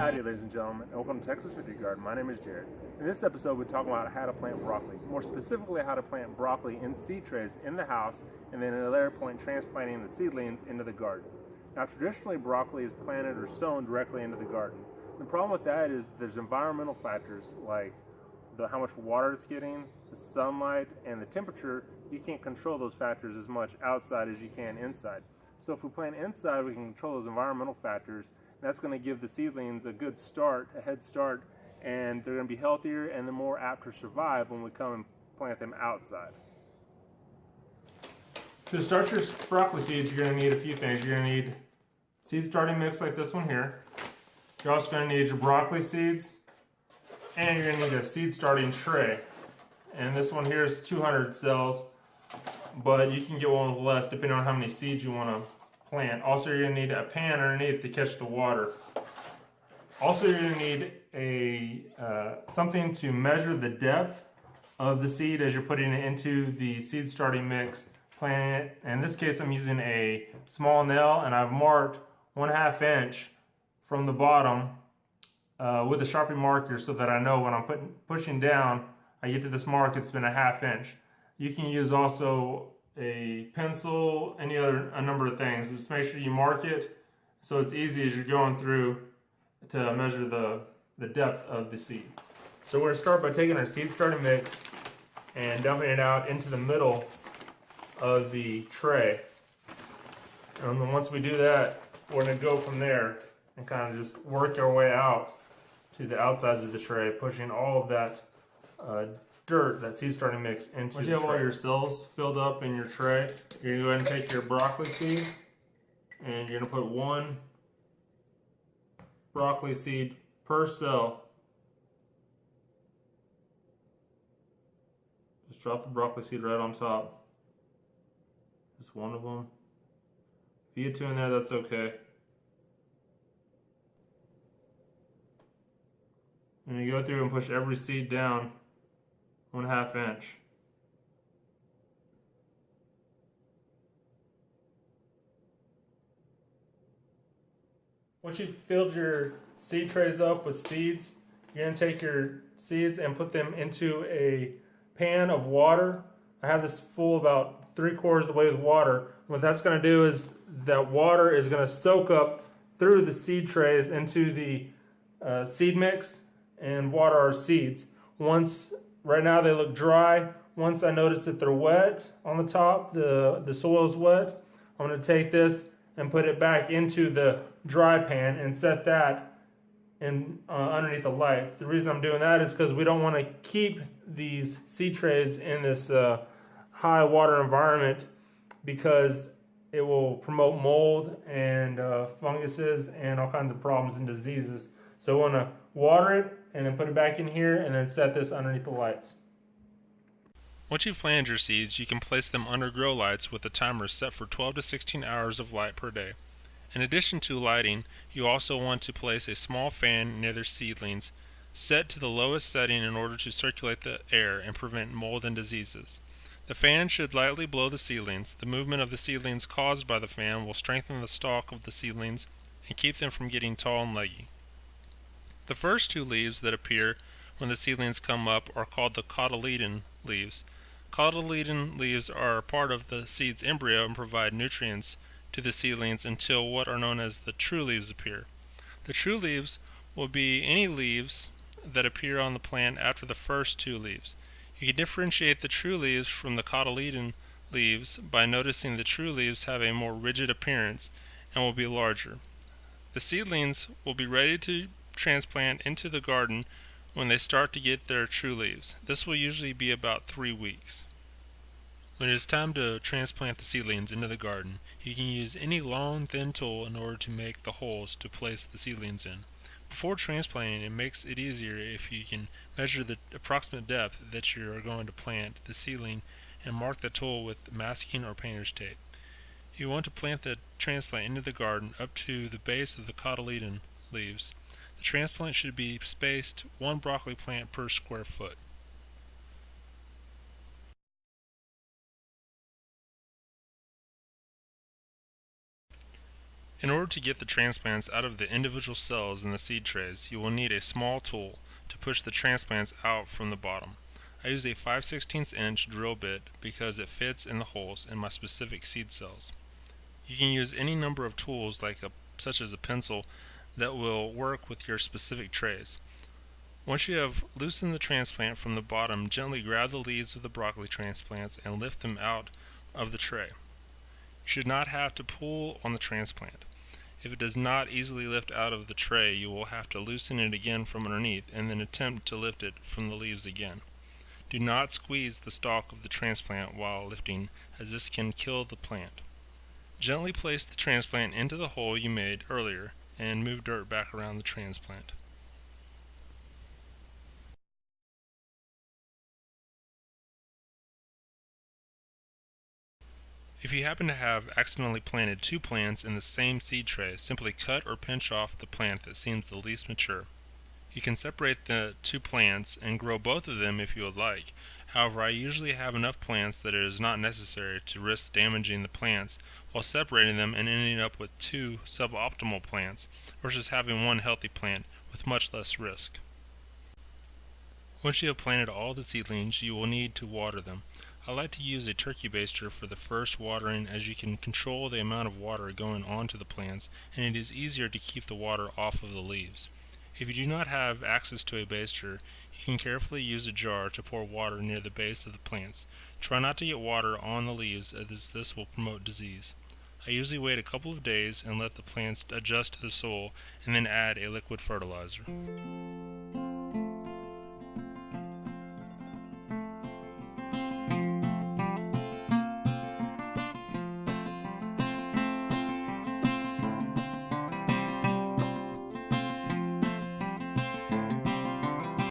Howdy, ladies and gentlemen, and welcome to Texas Victory Garden. My name is Jared. In this episode, we're talking about how to plant broccoli. More specifically, how to plant broccoli in seed trays in the house, and then at a later point, transplanting the seedlings into the garden. Now, traditionally, broccoli is planted or sown directly into the garden. The problem with that is there's environmental factors like how much water it's getting, the sunlight, and the temperature. You can't control those factors as much outside as you can inside. So if we plant inside, we can control those environmental factors. That's going to give the seedlings a good start, a head start, and they're going to be healthier and they're more apt to survive when we come and plant them outside. To start your broccoli seeds, you're going to need a few things. You're going to need seed starting mix like this one here. You're also going to need your broccoli seeds, and you're going to need a seed starting tray. And this one here is 200 cells, but you can get one with less depending on how many seeds you want to plant. Also, you're going to need a pan underneath to catch the water. Also, you're going to need something to measure the depth of the seed as you're putting it into the seed starting mix. Planting it. In this case, I'm using a small nail, and I've marked 1/2 inch from the bottom with a Sharpie marker so that I know when I'm pushing down, I get to this mark, it's been 1/2 inch. You can use also a pencil, a number of things. Just make sure you mark it so it's easy as you're going through to measure the depth of the seed. So we're going to start by taking our seed starting mix and dumping it out into the middle of the tray. And then once we do that, we're going to go from there and kind of just work our way out to the outsides of the tray, pushing all of that dirt, that seed starting mix, into the tray. Once you have all your cells filled up in your tray, you're going to go ahead and take your broccoli seeds and you're going to put 1 broccoli seed per cell. Just drop the broccoli seed right on top. Just one of them. If you get 2 in there, that's okay. And you go through and push every seed down 1/2 inch. Once you've filled your seed trays up with seeds, you're going to take your seeds and put them into a pan of water. I have this full about 3/4 of the way with water. What that's going to do is that water is going to soak up through the seed trays into the seed mix and water our seeds. Right now they look dry. Once I notice that they're wet on the top, the soil is wet, I'm going to take this and put it back into the dry pan and set that underneath the lights. The reason I'm doing that is because we don't want to keep these seed trays in this high water environment, because it will promote mold and funguses and all kinds of problems and diseases. So I want to water it and then put it back in here and then set this underneath the lights. Once you've planted your seeds, you can place them under grow lights with a timer set for 12 to 16 hours of light per day. In addition to lighting, you also want to place a small fan near their seedlings, set to the lowest setting in order to circulate the air and prevent mold and diseases. The fan should lightly blow the seedlings. The movement of the seedlings caused by the fan will strengthen the stalk of the seedlings and keep them from getting tall and leggy. The first 2 leaves that appear when the seedlings come up are called the cotyledon leaves. Cotyledon leaves are part of the seed's embryo and provide nutrients to the seedlings until what are known as the true leaves appear. The true leaves will be any leaves that appear on the plant after the first 2 leaves. You can differentiate the true leaves from the cotyledon leaves by noticing the true leaves have a more rigid appearance and will be larger. The seedlings will be ready to transplant into the garden when they start to get their true leaves. This will usually be about 3 weeks. When it is time to transplant the seedlings into the garden, you can use any long, thin tool in order to make the holes to place the seedlings in. Before transplanting, it makes it easier if you can measure the approximate depth that you are going to plant the seedling and mark the tool with masking or painter's tape. You want to plant the transplant into the garden up to the base of the cotyledon leaves. The transplant should be spaced 1 broccoli plant per square foot. In order to get the transplants out of the individual cells in the seed trays, you will need a small tool to push the transplants out from the bottom. I use a 5/16 inch drill bit because it fits in the holes in my specific seed cells. You can use any number of tools such as a pencil that will work with your specific trays. Once you have loosened the transplant from the bottom, gently grab the leaves of the broccoli transplants and lift them out of the tray. You should not have to pull on the transplant. If it does not easily lift out of the tray, you will have to loosen it again from underneath and then attempt to lift it from the leaves again. Do not squeeze the stalk of the transplant while lifting, as this can kill the plant. Gently place the transplant into the hole you made earlier and move dirt back around the transplant. If you happen to have accidentally planted two plants in the same seed tray, simply cut or pinch off the plant that seems the least mature. You can separate the two plants and grow both of them if you would like. However, I usually have enough plants that it is not necessary to risk damaging the plants while separating them and ending up with two suboptimal plants versus having one healthy plant with much less risk. Once you have planted all the seedlings, you will need to water them. I like to use a turkey baster for the first watering, as you can control the amount of water going onto the plants, and it is easier to keep the water off of the leaves. If you do not have access to a baster, you can carefully use a jar to pour water near the base of the plants. Try not to get water on the leaves, as this will promote disease. I usually wait a couple of days and let the plants adjust to the soil, and then add a liquid fertilizer.